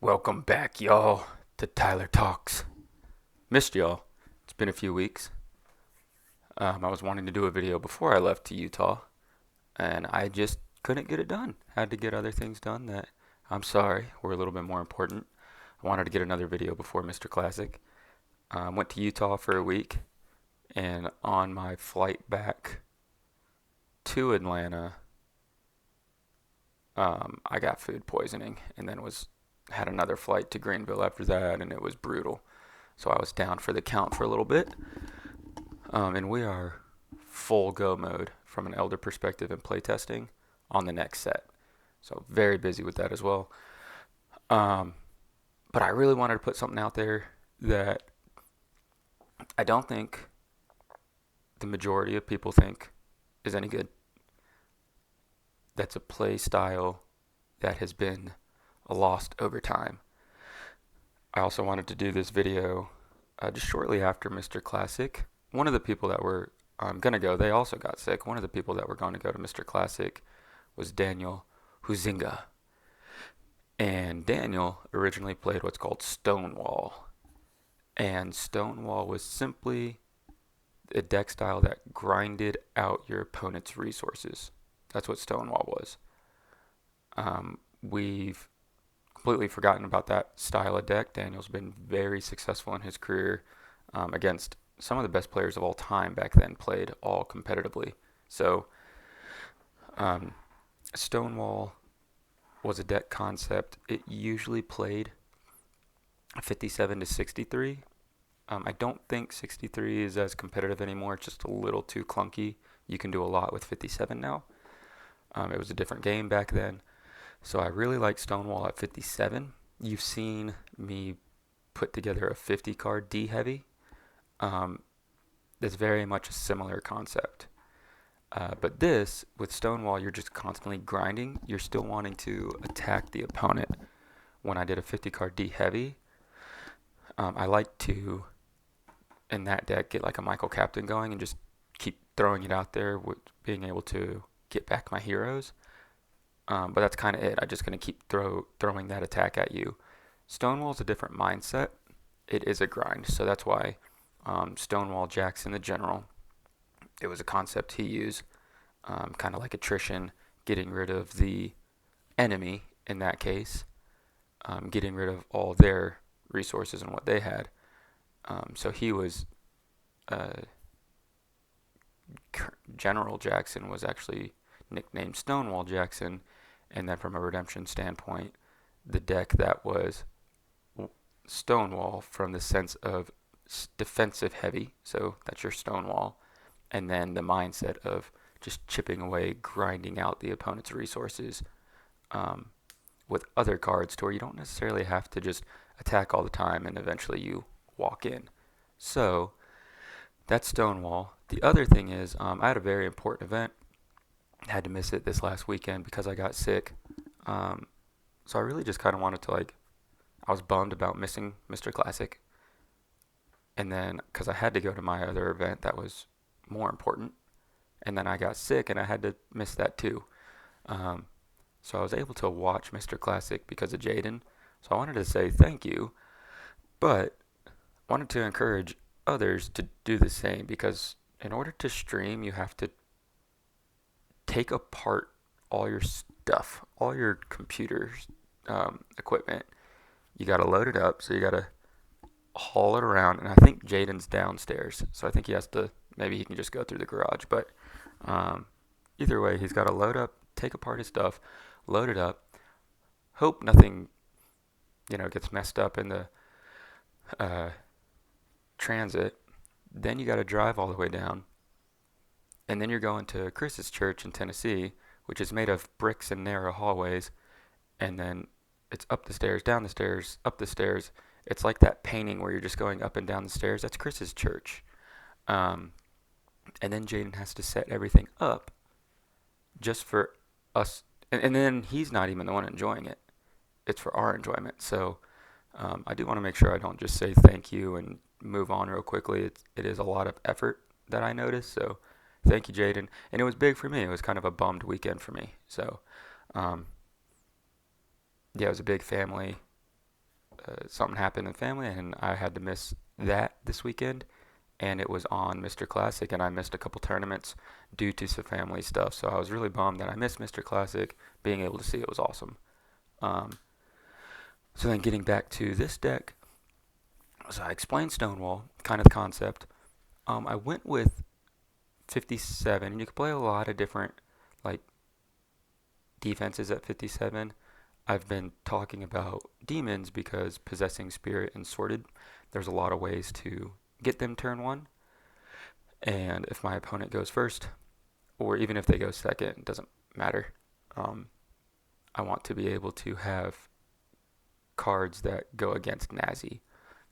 Welcome back, y'all, to Tyler Talks. Missed y'all. It's been a few weeks. I was wanting to do a video before I left to Utah, and I just couldn't get it done. Had to get other things done that I'm sorry were a little bit more important. I wanted to get another video before Mr. Classic. Went to Utah for a week, and on my flight back to Atlanta, I got food poisoning, and then was had another flight to Greenville after that, and it was brutal. So I was down for the count for a little bit. And we are full go mode from an elder perspective and playtesting on the next set. So very busy with that as well. Um, but I really wanted to put something out there that I don't think the majority of people think is any good. That's a play style that has been lost over time. I also wanted to do this video just shortly after Mr. Classic. One of the people that were going to go, they also got sick. One of the people that were going to go to Mr. Classic was Daniel Huizinga. And Daniel originally played what's called Stonewall. And Stonewall was simply a deck style that grinded out your opponent's resources. That's what Stonewall was. We've completely forgotten about that style of deck. Daniel's been very successful in his career against some of the best players of all time back then, played all competitively. So Stonewall was a deck concept. It usually played 57 to 63. I don't think 63 is as competitive anymore. It's just a little too clunky. You can do a lot with 57 now. It was a different game back then. So I really like Stonewall at 57. You've seen me put together a 50 card D heavy. That's very much a similar concept. But this, with Stonewall, you're just constantly grinding. You're still wanting to attack the opponent. When I did a 50 card D heavy, I like to, in that deck, get like a Michael Captain going and just keep throwing it out there with being able to get back my heroes. But that's kind of it. I'm just going to keep throwing that attack at you. Stonewall's a different mindset. It is a grind. So that's why Stonewall Jackson, the general, it was a concept he used, kind of like attrition, getting rid of the enemy in that case, getting rid of all their resources and what they had. So he was, General Jackson was actually nicknamed Stonewall Jackson, and then from a redemption standpoint, the deck that was Stonewall from the sense of defensive heavy, so that's your Stonewall, and then the mindset of just chipping away, grinding out the opponent's resources with other cards to where you don't necessarily have to just attack all the time and eventually you walk in. So that's Stonewall. The other thing is I had a very important event. Had to miss it this last weekend because I got sick. So I really just kind of wanted to I was bummed about missing Mr. Classic. And then, because I had to go to my other event that was more important. And then I got sick and I had to miss that too. So I was able to watch Mr. Classic because of Jaden. So I wanted to say thank you. But wanted to encourage others to do the same because in order to stream, you have to take apart all your stuff, all your computer equipment. You got to load it up, so you got to haul it around. And I think Jaden's downstairs, so I think he has to. Maybe he can just go through the garage. But either way, he's got to load up, take apart his stuff, load it up. Hope nothing, gets messed up in the transit. Then you got to drive all the way down. And then you're going to Chris's church in Tennessee, which is made of bricks and narrow hallways. And then it's up the stairs, down the stairs, up the stairs. It's like that painting where you're just going up and down the stairs. That's Chris's church. And then Jaden has to set everything up just for us. And then he's not even the one enjoying it. It's for our enjoyment. So I do want to make sure I don't just say thank you and move on real quickly. It is a lot of effort that I noticed. So thank you, Jaden. And it was big for me. It was kind of a bummed weekend for me. So, yeah, it was a big family something happened in the family, and I had to miss that this weekend. And it was on Mr. Classic, and I missed a couple tournaments due to some family stuff. So I was really bummed that I missed Mr. Classic. Being able to see it was awesome. Um, so then getting back to this deck, so I explained Stonewall, kind of the concept. I went with 57, and you can play a lot of different like defenses at 57. I've been talking about demons because possessing spirit and sorted, there's a lot of ways to get them turn one. And if my opponent goes first, or even if they go second, it doesn't matter. Um, I want to be able to have cards that go against Nazi,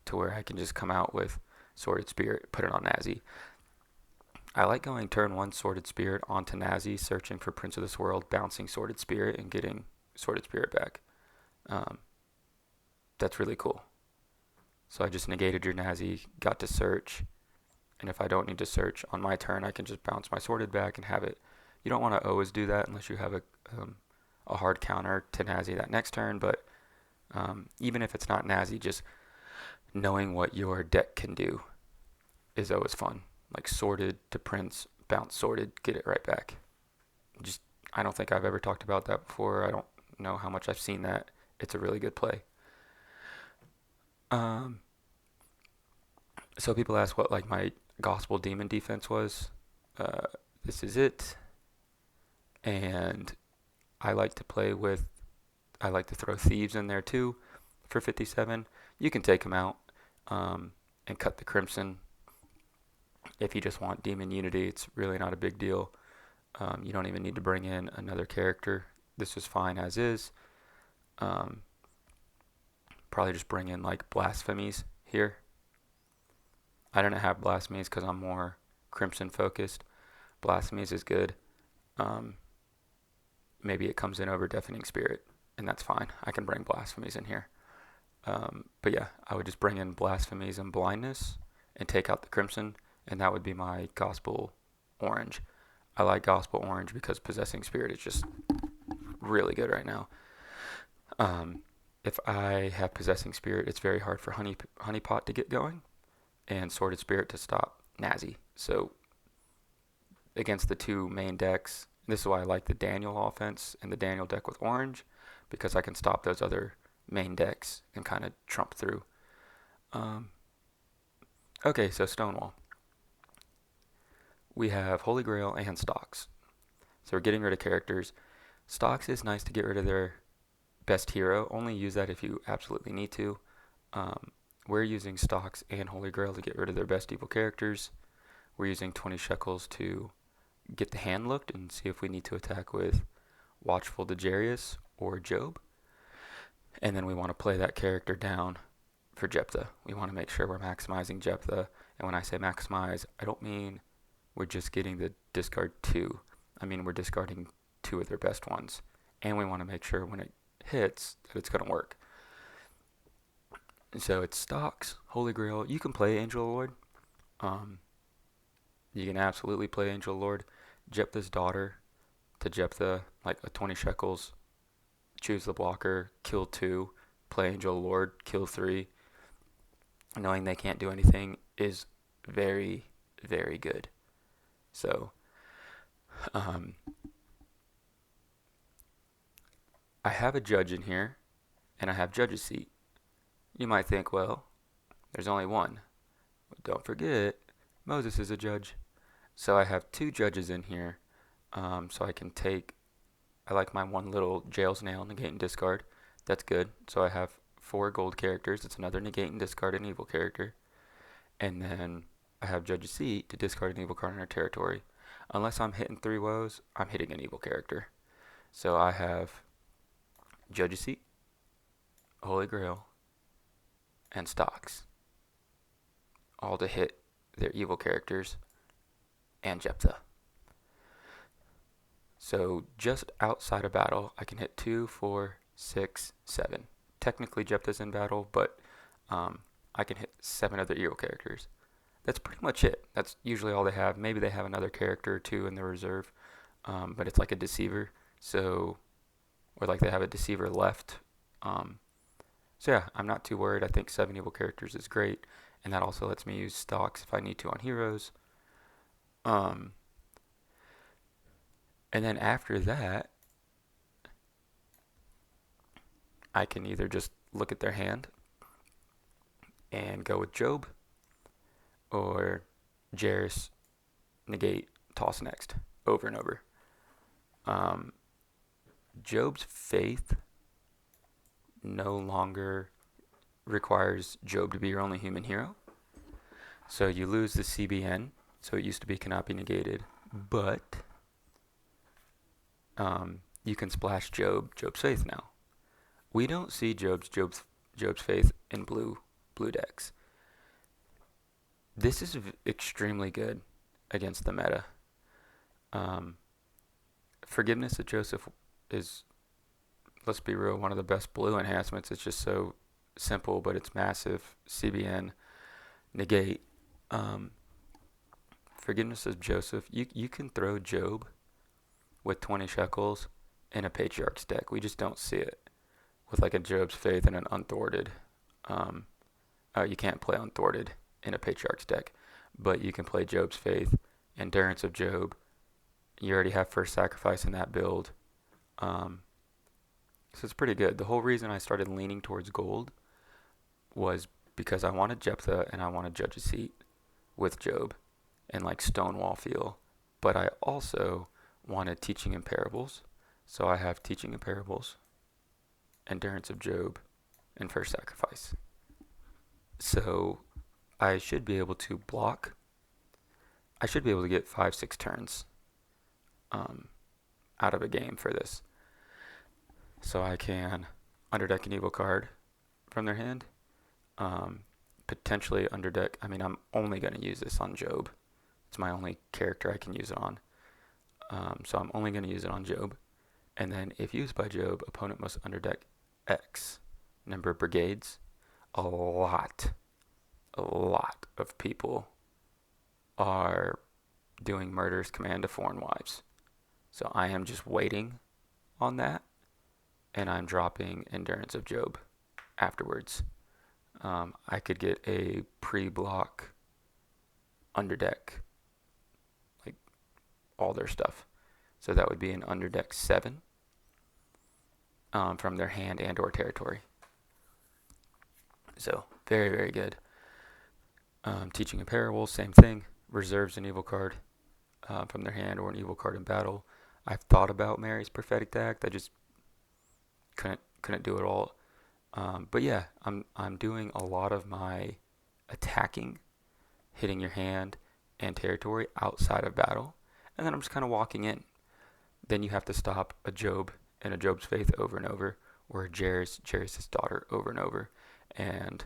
to where I can just come out with Sorted Spirit, put it on Nazi. I like going turn one Sorted Spirit onto Nazi, searching for Prince of this World, bouncing Sorted Spirit, and getting Sorted Spirit back. Um, that's really cool. So I just negated your Nazi, got to search, and if I don't need to search on my turn, I can just bounce my Sorted back and have it. You don't want to always do that unless you have a hard counter to Nazi that next turn, but even if it's not Nazi, just knowing what your deck can do is always fun. Like sorted to Prince, bounce sorted, get it right back. Just I don't think I've ever talked about that before. I don't know how much I've seen that. It's a really good play. Um, so people ask what like my Gospel Demon defense was. Uh, this is it. And I like to play with. I like to throw thieves in there too for 57. You can take them out and cut the crimson. If you just want demon unity, it's really not a big deal. You don't even need to bring in another character. This is fine as is. Probably just bring in like blasphemies here. I don't have blasphemies because I'm more crimson focused. Blasphemies is good. Um, Maybe it comes in over deafening spirit, and that's fine. I can bring blasphemies in here. But yeah, I would just bring in blasphemies and blindness and take out the crimson, and that would be my gospel orange. I like gospel orange because possessing spirit is just really good right now. If I have possessing spirit, it's very hard for honeypot to get going and sorted spirit to stop Nazi. So against the two main decks, this is why I like the Daniel offense and the Daniel deck with orange, because I can stop those other main decks and kind of trump through. Okay, so Stonewall. We have Holy Grail and Stocks. So we're getting rid of characters. Stocks is nice to get rid of their best hero. Only use that if you absolutely need to. We're using Stocks and Holy Grail to get rid of their best evil characters. We're using 20 shekels to get the hand looked and see if we need to attack with Watchful Dejarius or Job. And then we want to play that character down for Jephthah. We want to make sure we're maximizing Jephthah. And when I say maximize, I don't mean we're just getting the discard 2. I mean we're discarding 2 of their best ones. And we want to make sure when it hits that it's going to work. So it's Stocks, Holy Grail. You can play Angel Lord. You can absolutely play Angel Lord. Jephthah's daughter to Jephthah, like a 20 shekels. Choose the blocker, kill 2, play Angel Lord, kill 3. Knowing they can't do anything is very, very good. So, I have a judge in here, and I have judge's seat. You might think, well, there's only one. But don't forget, Moses is a judge. So I have 2 judges in here, so I can take. I like my one little jail's nail, negate and discard. That's good. So I have 4 gold characters. It's another negate and discard an evil character. And then I have Judge's Seat to discard an evil card in our territory. Unless I'm hitting 3 woes, I'm hitting an evil character. So I have Judge's Seat, Holy Grail, and Stocks. All to hit their evil characters and Jephthah. So just outside of battle, I can hit 2, 4, 6, 7. Technically Jephthah's in battle, but I can hit 7 other evil characters. That's pretty much it. That's usually all they have. Maybe they have another character or 2 in their reserve, but it's like a deceiver. So, or like they have a deceiver left. So yeah, I'm not too worried. I think 7 evil characters is great, and that also lets me use stocks if I need to on heroes. Um, and then after that, I can either just look at their hand and go with Job, or Jairus, negate, toss next, over and over. Um, Job's faith no longer requires Job to be your only human hero. So you lose the CBN, so it used to be cannot be negated, but you can splash Job's faith now. We don't see Job's faith in blue decks. This is extremely good against the meta. Um, Forgiveness of Joseph is, let's be real, one of the best blue enhancements. It's just so simple, but it's massive. CBN, negate. Um, Forgiveness of Joseph. You can throw Job with 20 shekels in a Patriarch's deck. We just don't see it with like a Job's Faith and an Unthwarted. Um, you can't play Unthwarted in a Patriarch's deck, but you can play Job's Faith, Endurance of Job. You already have First Sacrifice in that build. So it's pretty good. The whole reason I started leaning towards gold was because I wanted Jephthah and I wanted Judge's Seat with Job and like Stonewall feel. But I also wanted Teaching in Parables. So I have Teaching in Parables, Endurance of Job, and First Sacrifice. So I should be able to block. I should be able to get 5-6 turns out of a game for this. So I can underdeck an evil card from their hand. Potentially underdeck. I mean, I'm only going to use this on Job. It's my only character I can use it on. So I'm only going to use it on Job. And then if used by Job, opponent must underdeck X number of brigades. A lot of people are doing Murderous Command to Foreign Wives. So I am just waiting on that, and I'm dropping Endurance of Job afterwards. I could get a pre-block underdeck, like all their stuff. So that would be an underdeck 7 from their hand and or territory. So very, very good. Teaching in Parables, same thing. Reserves an evil card from their hand or an evil card in battle. I've thought about Mary's Prophetic Act. I just couldn't do it all. But yeah, I'm doing a lot of my attacking, hitting your hand and territory outside of battle, and then I'm just kind of walking in. Then you have to stop a Job and a Job's Faith over and over, or a Jairus' daughter over and over, and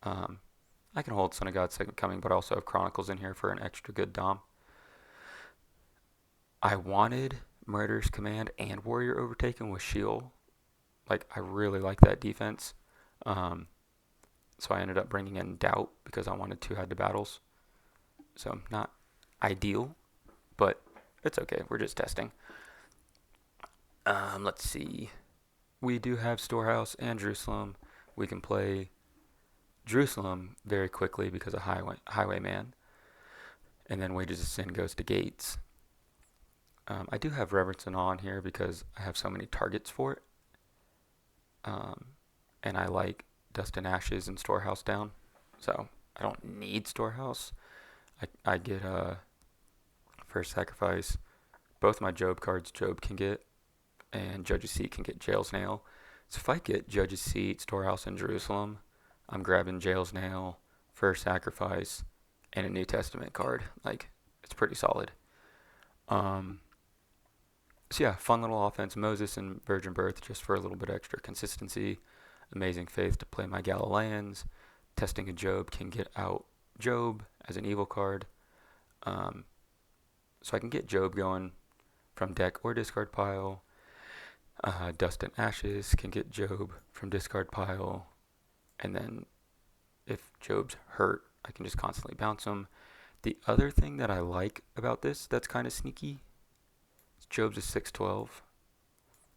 I can hold Son of God Second Coming, but I also have Chronicles in here for an extra good dom. I wanted Murderous Command and Warrior Overtaken with Sheol. Like, I really like that defense. So I ended up bringing in Doubt because I wanted 2 head-to battles. So not ideal, but it's okay. We're just testing. Let's see. We do have Storehouse and Jerusalem. We can play Jerusalem very quickly because of Highwayman. And then Wages of Sin goes to Gates. I do have Reverence and Awe on here because I have so many targets for it. And I like Dust and Ashes and Storehouse down. So I don't need Storehouse. I get First Sacrifice. Both my Job cards Job can get, and Judge's Seat can get Jail's Nail. So if I get Judge's Seat, Storehouse, and Jerusalem, I'm grabbing Jail's Nail, First Sacrifice, and a New Testament card. Like, it's pretty solid. So yeah, fun little offense. Moses and Virgin Birth just for a little bit extra consistency. Amazing Faith to play my Galileans. Testing a Job can get out Job as an evil card. So I can get Job going from deck or discard pile. Dust and Ashes can get Job from discard pile. And then if Job's hurt, I can just constantly bounce him. The other thing that I like about this that's kind of sneaky is Job's a 6/12.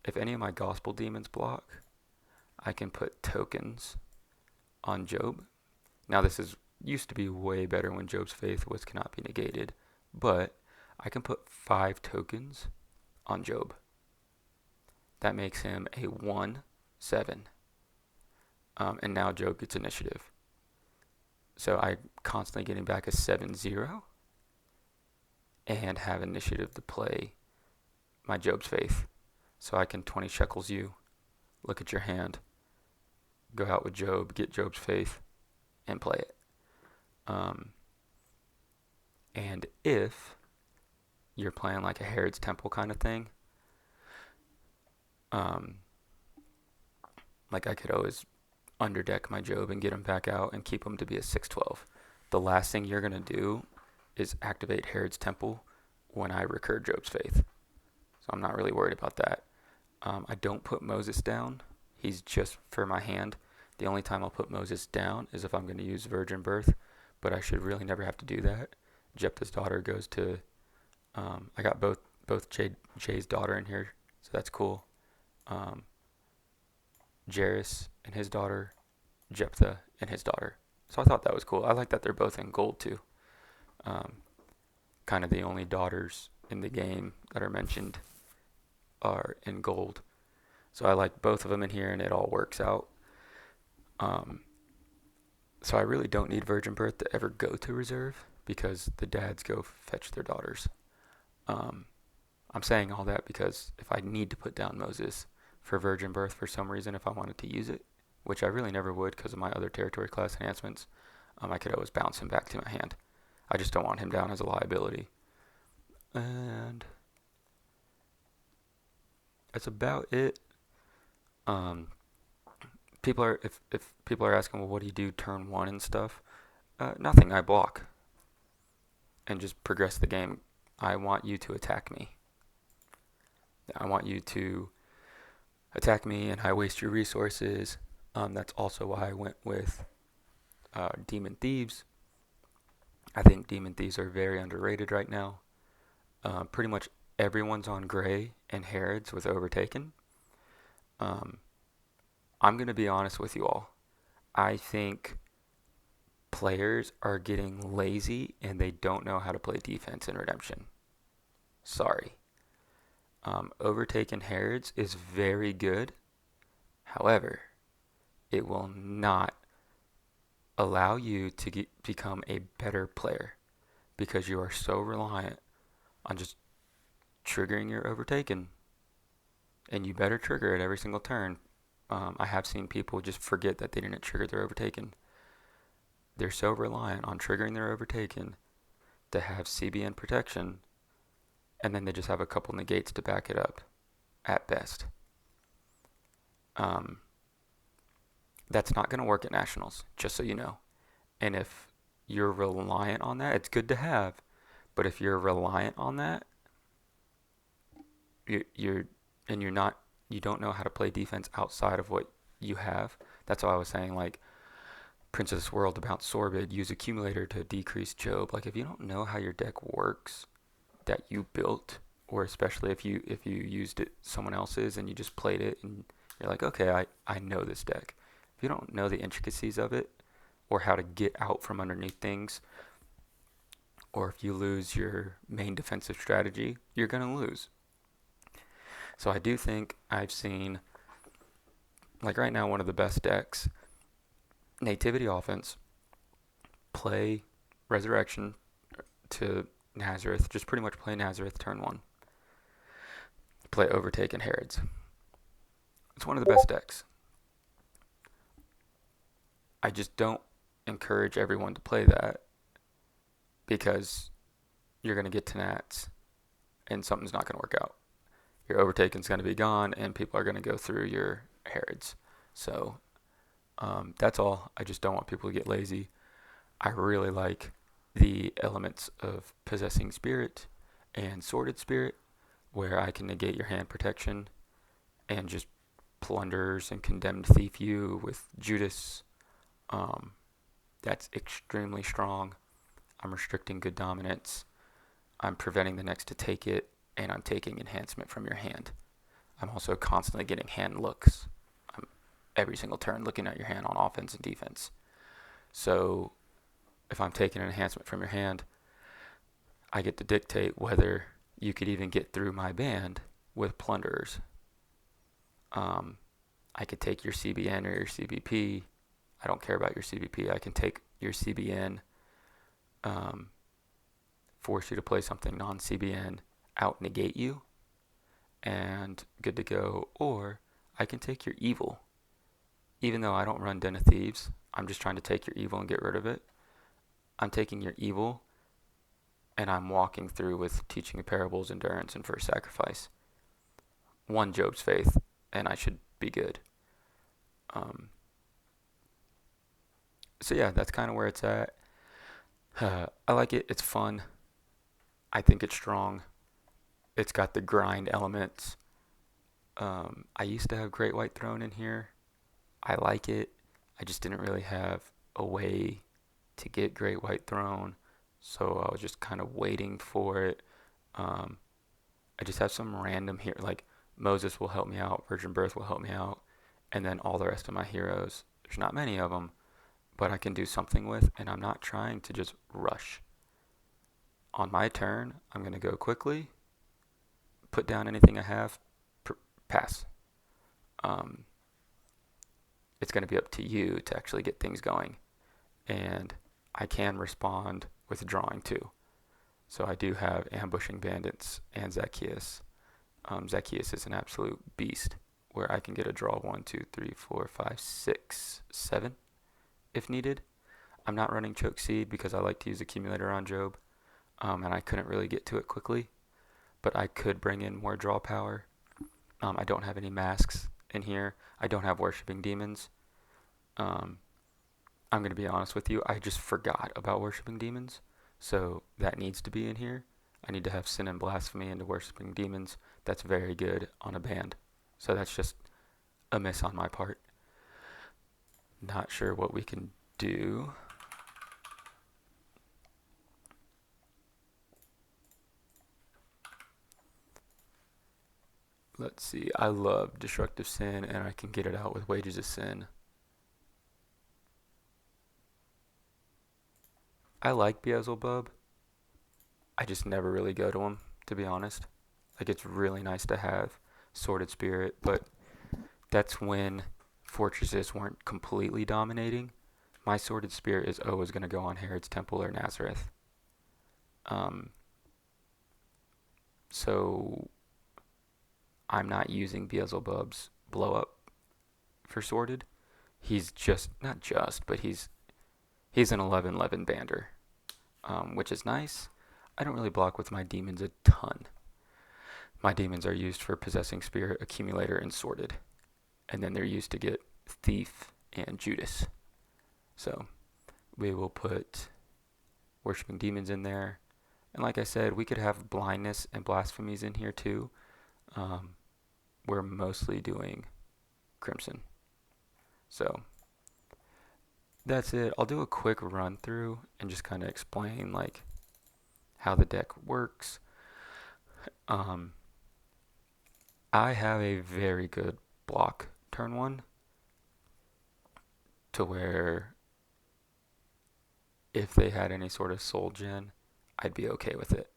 If any of my Gospel Demons block, I can put tokens on Job. Now this is used to be way better when Job's faith was cannot be negated, but I can put 5 tokens on Job. That makes him a 1/7. And now Job gets initiative. So I'm constantly getting back a 7/0 and have initiative to play my Job's faith. So I can 20 shekels you, look at your hand, go out with Job, get Job's faith, and play it. And if you're playing like a Herod's Temple kind of thing, like I could always underdeck my Job and get him back out and keep him to be a 6/12. The last thing you're going to do is activate Herod's Temple when I recur Job's faith. So I'm not really worried about that. I don't put Moses down. He's just for my hand. The only time I'll put Moses down is if I'm going to use virgin birth, but I should really never have to do that. Jephthah's daughter goes to, I got both Jay's daughter in here, so that's cool. Jairus and his daughter, Jephthah and his daughter. So I thought that was cool. I like that they're both in gold too. Kind of the only daughters in the game that are mentioned are in gold. So I like both of them in here, and it all works out. So I really don't need virgin birth to ever go to reserve because the dads go fetch their daughters. I'm saying all that because if I need to put down Moses for virgin birth for some reason, if I wanted to use it, which I really never would because of my other territory class enhancements, I could always bounce him back to my hand. I just don't want him down as a liability. And that's about it. People are if people are asking, well, what do you do turn 1 and stuff? Nothing. I block and just progress the game. I want you to attack me. I want you to attack me, and I waste your resources. That's also why I went with Demon Thieves. I think Demon Thieves are very underrated right now. Pretty much everyone's on Gray and Herod's with Overtaken. I'm going to be honest with you all. I think players are getting lazy and they don't know how to play defense in Redemption. Sorry. Overtaken Herod's is very good. However, it will not allow you to become a better player because you are so reliant on just triggering your Overtaken. And you better trigger it every single turn. I have seen people just forget that they didn't trigger their Overtaken. They're so reliant on triggering their Overtaken to have CBN protection, and then they just have a couple negates to back it up, at best. That's not going to work at Nationals, just so you know. And if you're reliant on that, it's good to have, but if you're reliant on that, you don't know how to play defense outside of what you have. That's why I was saying, like, Princess World about Sorbid, use Accumulator to decrease Job. Like, if you don't know how your deck works that you built, or especially if you used it someone else's and you just played it and you're like, okay, I know this deck. If you don't know the intricacies of it or how to get out from underneath things, or if you lose your main defensive strategy, you're going to lose. So I do think I've seen, like right now, one of the best decks, Nativity Offense, play Resurrection to Nazareth, just pretty much play Nazareth turn 1. Play Overtaken Herods. It's one of the best decks. I just don't encourage everyone to play that because you're going to get to Nats and something's not going to work out. Your Overtaken's going to be gone, and people are going to go through your Herods. So that's all. I just don't want people to get lazy. I really like the elements of Possessing Spirit and Sordid Spirit, where I can negate your hand protection and just plunders and Condemned Thief you with Judas. That's extremely strong. I'm restricting good dominance. I'm preventing the next to take it, and I'm taking enhancement from your hand. I'm also constantly getting hand looks. every single turn looking at your hand on offense and defense. So if I'm taking an enhancement from your hand, I get to dictate whether you could even get through my band with plunderers. I could take your CBN or your CBP. I don't care about your CBP. I can take your CBN, force you to play something non-CBN, out negate you, and good to go. Or I can take your evil. Even though I don't run Den of Thieves, I'm just trying to take your evil and get rid of it. I'm taking your evil, and I'm walking through with Teaching of Parables, Endurance, and First Sacrifice. One Job's Faith, and I should be good. So yeah, that's kind of where it's at. I like it. It's fun. I think it's strong. It's got the grind elements. I used to have Great White Throne in here. I like it. I just didn't really have a way to get Great White Throne, so I was just kind of waiting for it. I just have some random here, like Moses will help me out, Virgin Birth will help me out, and then all the rest of my heroes. There's not many of them, but I can do something with, and I'm not trying to just rush. On my turn, I'm going to go quickly, put down anything I have, pass. It's going to be up to you to actually get things going. And I can respond with drawing too. So I do have Ambushing Bandits and Zacchaeus. Zacchaeus is an absolute beast, where I can get a draw 1, 2, 3, 4, 5, 6, 7 if needed. I'm not running Choke Seed because I like to use Accumulator on Job, and I couldn't really get to it quickly, but I could bring in more draw power. I don't have any masks in here. I don't have Worshipping Demons. I'm going to be honest with you, I just forgot about Worshipping Demons, so that needs to be in here. I need to have Sin and Blasphemy into Worshipping Demons. That's very good on a band, so that's just a miss on my part. Not sure what we can do. Let's see, I love Destructive Sin, and I can get it out with Wages of Sin. I like Beelzebub. I just never really go to him, to be honest. Like, it's really nice to have Sordid Spirit, but that's when fortresses weren't completely dominating. My Sordid Spirit is always going to go on Herod's Temple or Nazareth. So I'm not using Beelzebub's blow up for Sordid. He's just, not just, but he's an 11-11 bander, which is nice. I don't really block with my demons a ton. My demons are used for Possessing Spirit, Accumulator, and Sordid. And then they're used to get Thief and Judas. So we will put Worshipping Demons in there. And like I said, we could have Blindness and Blasphemies in here too. We're mostly doing Crimson. So that's it. I'll do a quick run through and just kind of explain like how the deck works. I have a very good block turn 1 to where if they had any sort of soul gen, I'd be okay with it.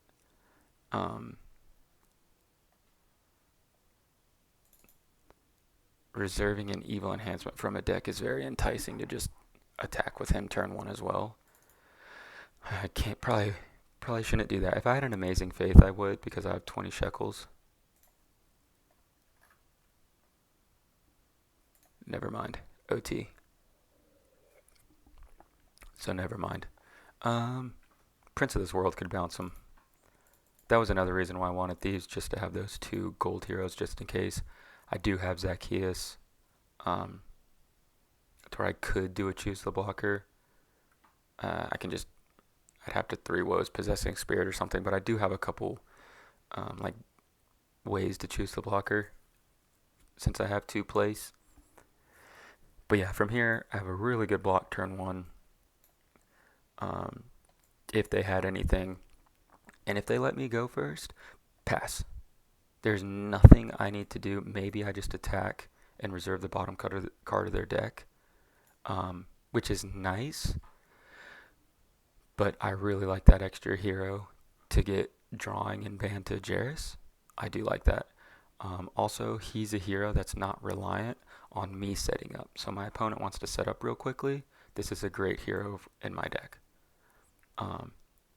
Reserving an evil enhancement from a deck is very enticing to just attack with him turn 1 as well. I can't probably shouldn't do that. If I had an Amazing Faith, I would, because I have 20 shekels. Never mind. OT. So never mind. Prince of this World could bounce him. That was another reason why I wanted these, just to have those 2 gold heroes just in case. I do have Zacchaeus, to where I could do a Choose the Blocker. I'd have to 3 woes Possessing Spirit or something, but I do have a couple like ways to choose the blocker since I have 2 plays. But yeah, from here I have a really good block turn 1. If they had anything, and if they let me go first, pass. There's nothing I need to do. Maybe I just attack and reserve the bottom card of their deck, which is nice, but I really like that extra hero to get drawing and ban to Jairus. I do like that. Also, he's a hero that's not reliant on me setting up. So my opponent wants to set up real quickly. This is a great hero in my deck.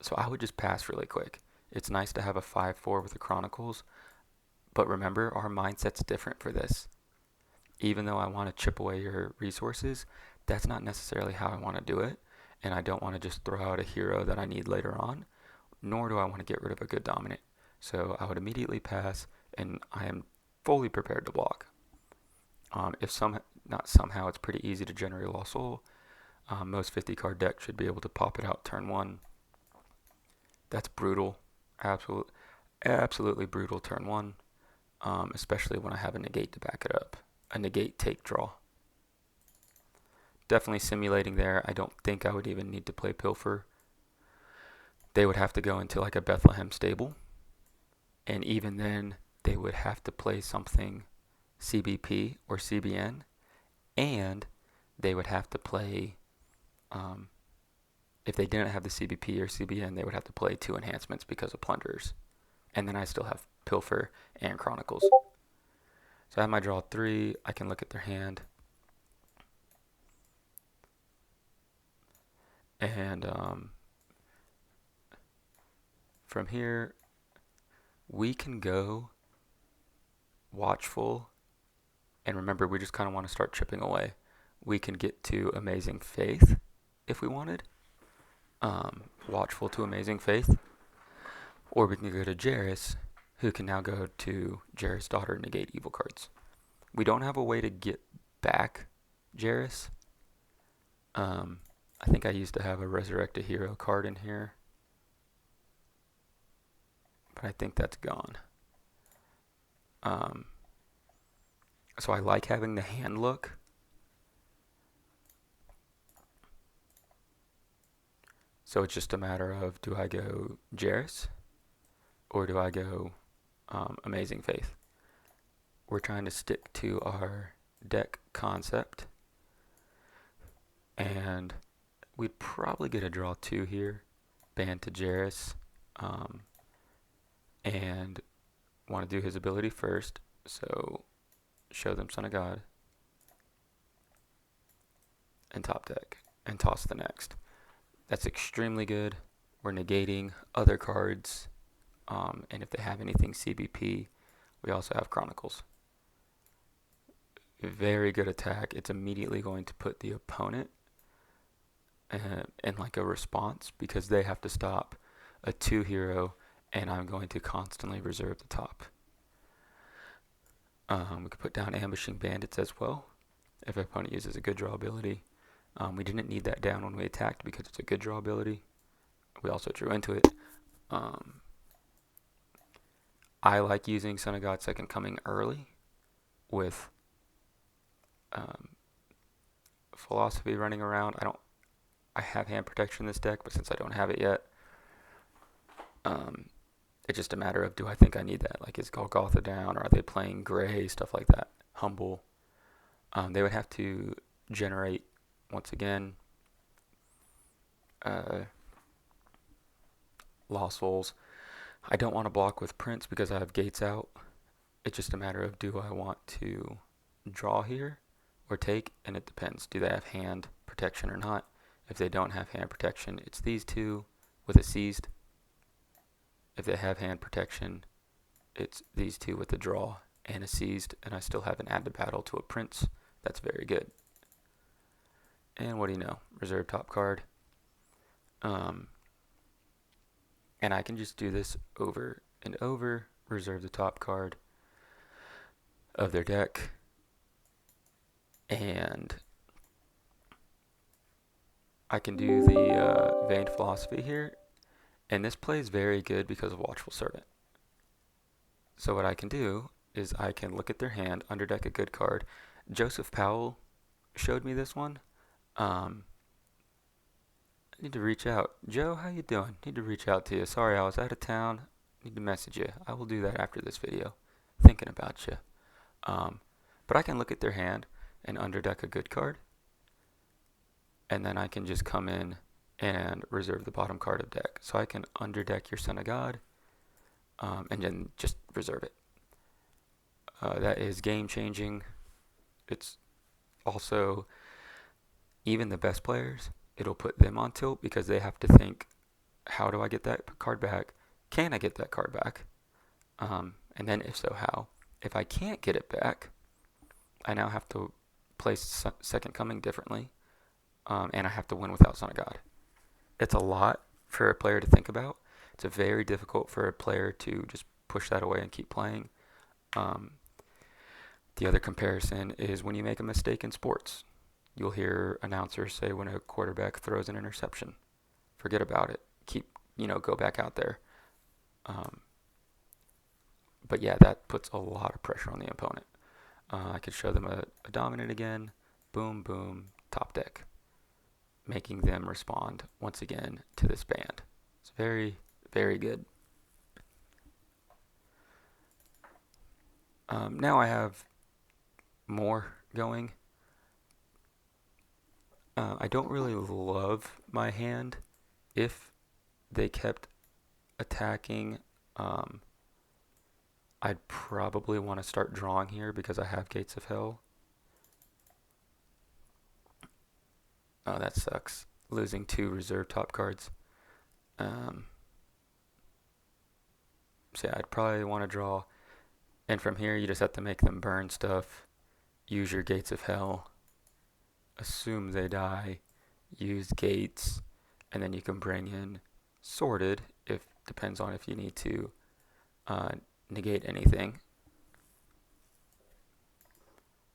So I would just pass really quick. It's nice to have a 5/4 with the Chronicles, but remember, our mindset's different for this. Even though I want to chip away your resources, that's not necessarily how I want to do it, and I don't want to just throw out a hero that I need later on, nor do I want to get rid of a good dominant. So I would immediately pass, and I am fully prepared to block. If not somehow, it's pretty easy to generate a Lost Soul. Most 50 card decks should be able to pop it out turn 1. That's brutal. Absolutely brutal turn 1, especially when I have a negate to back it up. A negate take draw. Definitely simulating there. I don't think I would even need to play Pilfer. They would have to go into like a Bethlehem stable, and even then they would have to play something CBP or CBN, and they would have to play, if they didn't have the CBP or CBN, they would have to play 2 enhancements because of Plunderers. And then I still have Pilfer and Chronicles. So I have my draw 3. I can look at their hand. And from here, we can go Watchful. And remember, we just kind of want to start chipping away. We can get to Amazing Faith if we wanted. Watchful to Amazing Faith. Or we can go to Jairus, who can now go to Jairus' daughter, negate evil cards. We don't have a way to get back Jairus. I think I used to have a Resurrect a Hero card in here, but I think that's gone. So I like having the hand look. So it's just a matter of, do I go Jairus or do I go Amazing Faith? We're trying to stick to our deck concept, and we'd probably get a draw 2 here, ban to Jairus, and want to do his ability first. So show them Son of God, and top deck, and toss the next. That's extremely good. We're negating other cards, and if they have anything CBP, we also have Chronicles. Very good attack. It's immediately going to put the opponent in like a response, because they have to stop a 2 hero, and I'm going to constantly reserve the top. We could put down Ambushing Bandits as well if our opponent uses a good draw ability. We didn't need that down when we attacked because it's a good draw ability. We also drew into it. I like using Son of God Second Coming early with Philosophy running around. I have hand protection in this deck, but since I don't have it yet, it's just a matter of, do I think I need that? Like, is Golgotha down, or are they playing Gray, stuff like that? Humble. They would have to generate, once again, Lost Souls. I don't want to block with Prince because I have gates out. It's just a matter of, do I want to draw here or take? And it depends. Do they have hand protection or not? If they don't have hand protection, it's these 2 with a seized. If they have hand protection, it's these 2 with a draw and a seized, and I still have an add to battle to a Prince. That's very good. And what do you know? Reserve top card. And I can just do this over and over. Reserve the top card of their deck. And I can do the Vain Philosophy here. And this plays very good because of Watchful Servant. So what I can do is I can look at their hand, underdeck a good card. Joseph Powell showed me this one. I need to reach out. Joe, how you doing? Need to reach out to you. Sorry, I was out of town. Need to message you. I will do that after this video. Thinking about you. But I can look at their hand and underdeck a good card, and then I can just come in and reserve the bottom card of deck. So I can underdeck your Son of God, and then just reserve it. That is game changing. It's also, even the best players, it'll put them on tilt because they have to think, how do I get that card back? Can I get that card back? And then if so, how? If I can't get it back, I now have to place Second Coming differently, and I have to win without Son of God. It's a lot for a player to think about. It's very difficult for a player to just push that away and keep playing. The other comparison is when you make a mistake in sports. You'll hear announcers say when a quarterback throws an interception, forget about it. Go back out there. But yeah, that puts a lot of pressure on the opponent. I could show them a dominant again. Boom, boom, top deck. Making them respond once again to this band. It's very, very good. Now I have more going. I don't really love my hand if they kept attacking. I'd probably want to start drawing here because I have Gates of Hell. Oh, that sucks. Losing 2 reserve top cards. So yeah, I'd probably want to draw. And from here, you just have to make them burn stuff. Use your Gates of Hell. Assume they die. Use Gates. And then you can bring in Sorted. Depends on if you need to negate anything.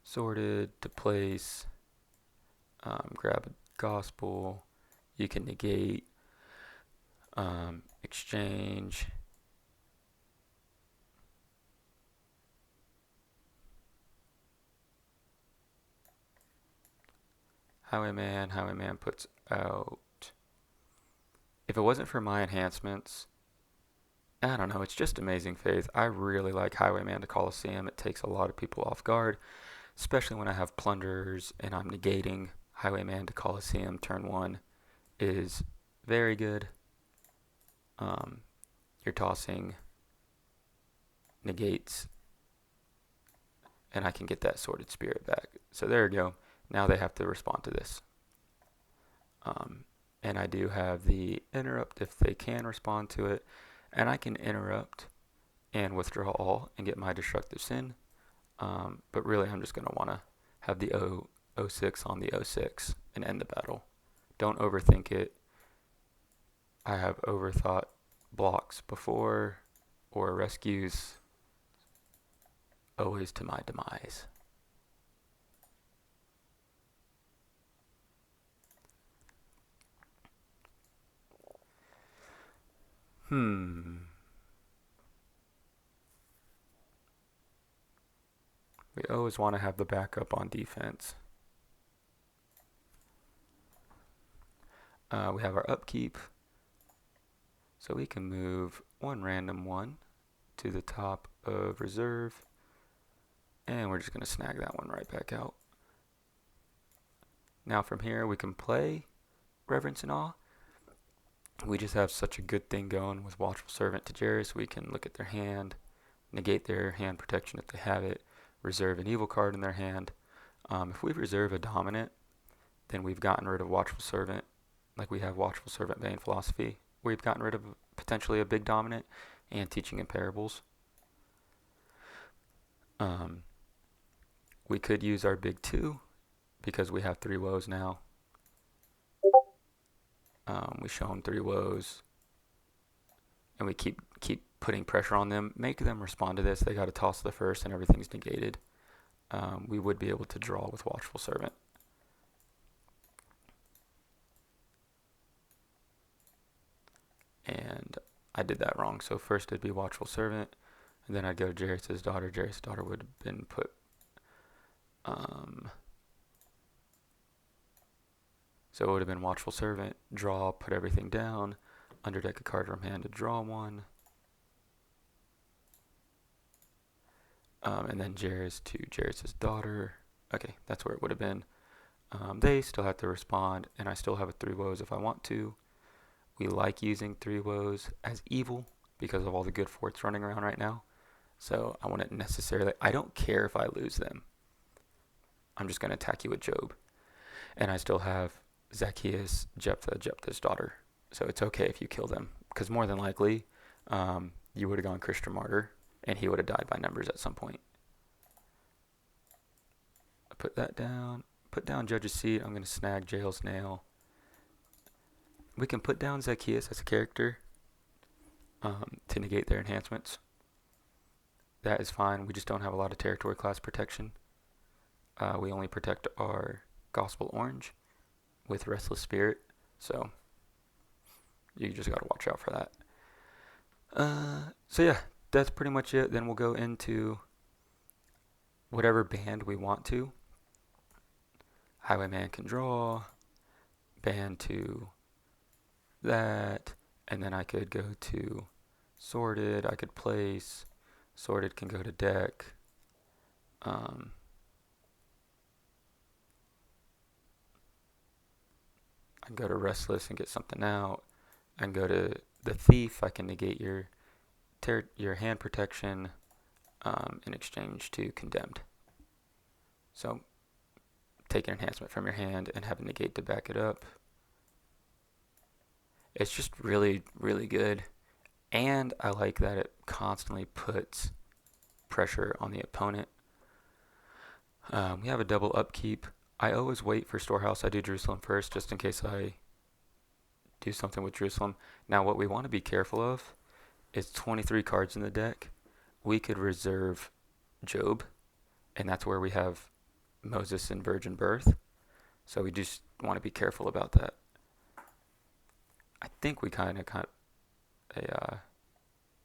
Sorted to place. Grab a Gospel. You can negate. Exchange. Highwayman puts out. If it wasn't for my enhancements, I don't know, it's just Amazing Faith. I really like Highwayman to Coliseum. It takes a lot of people off guard, especially when I have Plunderers and I'm negating. Highwayman to Coliseum turn 1 is very good. You're tossing negates, and I can get that Sorted Spirit back. So there you go. Now they have to respond to this. And I do have the interrupt if they can respond to it. And I can interrupt and withdraw all and get my Destructive Sin. But really, I'm just going to want to have the 06 on the 06 and end the battle. Don't overthink it. I have overthought blocks before or rescues. Always to my demise. We always want to have the backup on defense. We have our upkeep. So we can move 1 random 1 to the top of reserve. And we're just going to snag that one right back out. Now from here we can play Reverence and Awe. We just have such a good thing going with Watchful Servant to Jairus. We can look at their hand, negate their hand protection if they have it, reserve an evil card in their hand. If we reserve a dominant, then we've gotten rid of Watchful Servant. Like we have Watchful Servant Bane Philosophy. We've gotten rid of potentially a big dominant and Teaching in Parables. We could use our big 2 because we have 3 woes now. We show them 3 woes, and we keep putting pressure on them. Make them respond to this. They got to toss the first, and everything's negated. We would be able to draw with Watchful Servant. And I did that wrong. So first it'd be Watchful Servant, and then I'd go to Jairus' daughter. Jairus' daughter would have been put. So it would have been Watchful Servant, draw, put everything down, underdeck a card from hand to draw 1. And then Jairus to Jairus' daughter. Okay, that's where it would have been. They still have to respond, and I still have a 3 woes if I want to. We like using 3 woes as evil because of all the good forts running around right now. So I wouldn't necessarily, I don't care if I lose them. I'm just going to attack you with Job. And I still have Zacchaeus, Jephthah's daughter. So it's okay if you kill them. Because more than likely, you would have gone Christian martyr, and he would have died by numbers at some point. I put that down. Put down Judge's Seat. I'm going to snag Jail's Nail. We can put down Zacchaeus as a character to negate their enhancements. That is fine. We just don't have a lot of territory class protection. We only protect our Gospel Orange with Restless Spirit, so you just got to watch out for that. So yeah, that's pretty much it. Then we'll go into whatever band we want to. Highwayman can draw, band to that, and then I could go to Sorted, I could place, Sorted can go to deck. I can go to Restless and get something out. I can go to the Thief, I can negate your hand protection in exchange to Condemned. So take an enhancement from your hand and have a negate to back it up. It's just really, really good. And I like that it constantly puts pressure on the opponent. We have a double upkeep. I always wait for Storehouse. I do Jerusalem first just in case I do something with Jerusalem. Now what we want to be careful of is 23 cards in the deck. We could reserve Job, and that's where we have Moses and Virgin Birth. So we just want to be careful about that. I think we kind of got a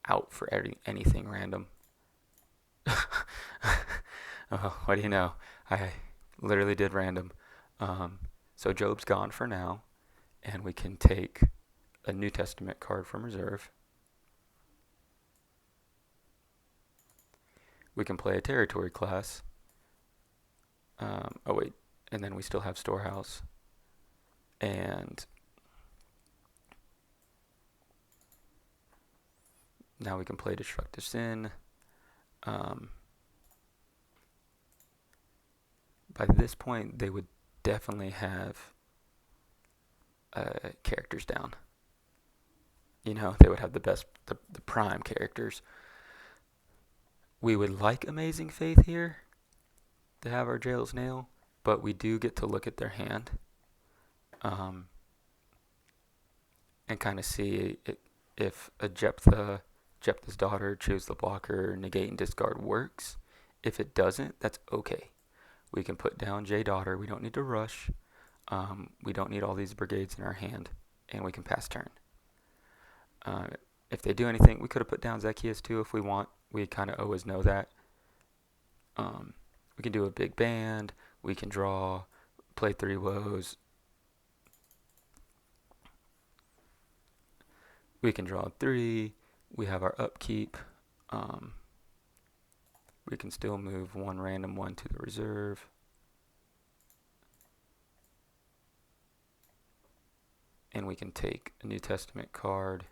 out for anything random. Oh, what do you know? I literally did random. So Job's gone for now, and we can take a New Testament card from reserve. We can play a territory class. Oh wait, and then we still have Storehouse. And now we can play Destructive Sin. By this point, they would definitely have characters down. You know, they would have the best, the prime characters. We would like Amazing Faith here to have our Jail's Nail, but we do get to look at their hand and kind of see if a Jephthah's daughter, choose the blocker, negate and discard works. If it doesn't, that's okay. We can put down J daughter. We don't need to rush. We don't need all these brigades in our hand, and we can pass turn. If they do anything, we could have put down Zacchaeus too if we want. We kind of always know that. We can do a big band. We can draw, play 3 woes. We can draw 3. We have our upkeep. We can still move 1 random 1 to the reserve. And we can take a New Testament card.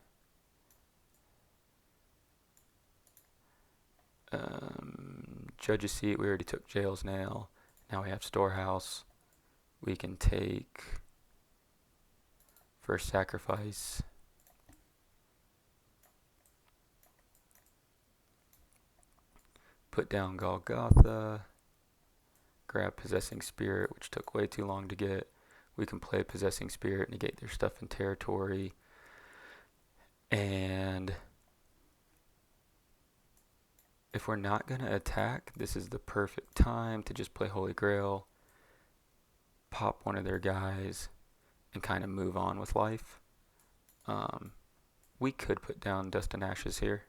Judge's Seat, we already took Jail's Nail. Now we have Storehouse. We can take First Sacrifice. Put down Golgotha. Grab Possessing Spirit, which took way too long to get. We can play Possessing Spirit, negate their stuff in territory. And if we're not going to attack, this is the perfect time to just play Holy Grail, pop one of their guys, and kind of move on with life. We could put down Dust and Ashes here.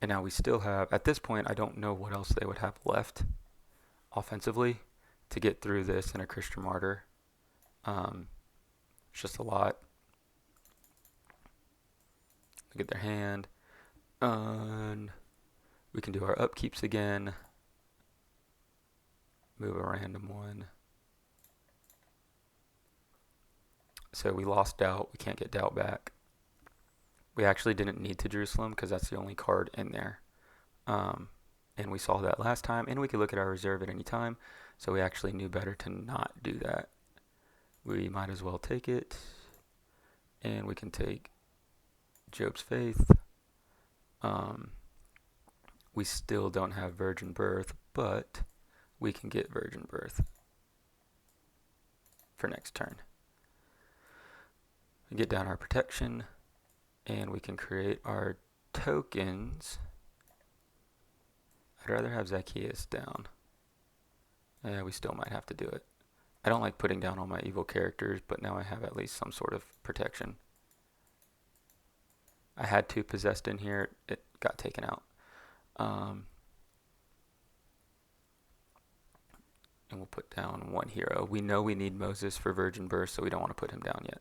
And now we still have, at this point, I don't know what else they would have left offensively to get through this in a Christian Martyr. It's just a lot. Look at their hand. And we can do our upkeeps again. Move a random one. So we lost doubt. We can't get doubt back. We actually didn't need to Jerusalem because that's the only card in there. And we saw that last time. And we could look at our reserve at any time. So we actually knew better to not do that. We might as well take it. And we can take Job's Faith. We still don't have Virgin Birth, but we can get Virgin Birth for next turn. We get down our protection, and we can create our tokens. I'd rather have Zacchaeus down. Yeah, we still might have to do it. I don't like putting down all my evil characters, but now I have at least some sort of protection. I had 2 possessed in here. It got taken out. And we'll put down 1 hero. We know we need Moses for Virgin Birth, so we don't want to put him down yet.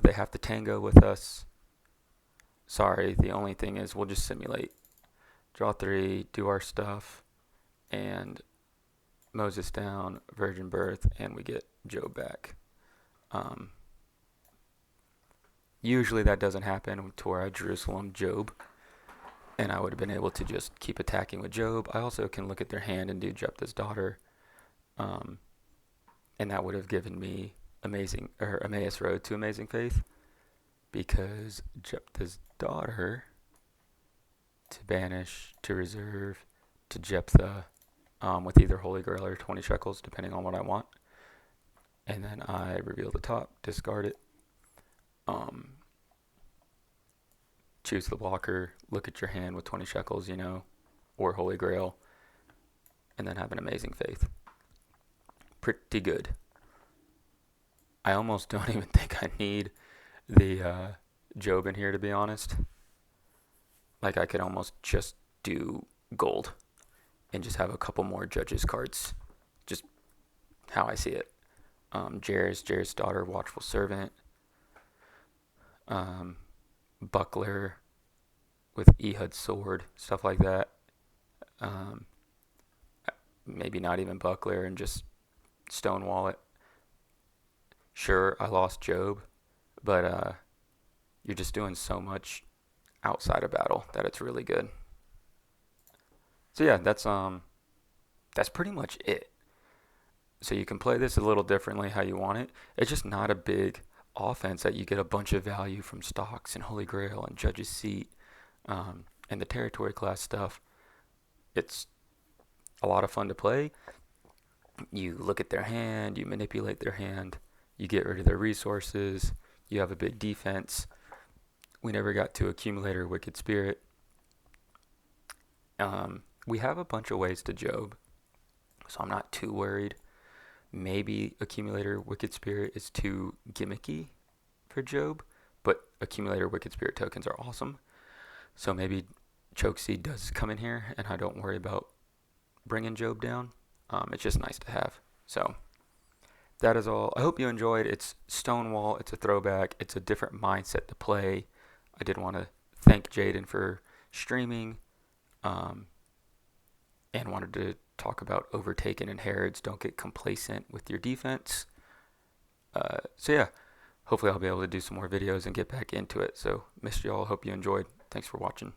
They have to tango with us. Sorry, the only thing is we'll just simulate. Draw 3, do our stuff, and Moses down, Virgin Birth, and we get Job back. Usually that doesn't happen to where I Jerusalem Job, and I would have been able to just keep attacking with Job. I also can look at their hand and do Jephthah's daughter, and that would have given me Emmaus Road to Amazing Faith, because Jephthah's daughter to banish, to reserve, to Jephthah, with either Holy Grail or 20 shekels, depending on what I want. And then I reveal the top, discard it, choose the blocker, look at your hand with 20 shekels, or Holy Grail, and then have an Amazing Faith. Pretty good. I almost don't even think I need the Job in here, to be honest. Like, I could almost just do gold and just have a couple more Judges cards. Just how I see it. Jair's daughter, Watchful Servant. Buckler with Ehud's sword, stuff like that. Maybe not even Buckler and just Stonewall it. Sure, I lost Job, but you're just doing so much outside of battle that it's really good. So yeah, that's pretty much it. So you can play this a little differently how you want it. It's just not a big offense that you get a bunch of value from stocks and Holy Grail and Judge's Seat, and the territory class stuff. It's a lot of fun to play. You look at their hand, you manipulate their hand, you get rid of their resources, you have a big defense. We never got to Accumulator Wicked Spirit. We have a bunch of ways to Job, so I'm not too worried. Maybe Accumulator Wicked Spirit is too gimmicky for Job, but Accumulator Wicked Spirit tokens are awesome. So maybe Chokeseed does come in here, and I don't worry about bringing Job down. It's just nice to have. So that is all. I hope you enjoyed. It's Stonewall. It's a throwback. It's a different mindset to play. I did want to thank Jaden for streaming, and wanted to talk about Overtaken and Herods. Don't get complacent with your defense. So yeah, hopefully I'll be able to do some more videos and get back into it. So missed y'all. Hope you enjoyed. Thanks for watching.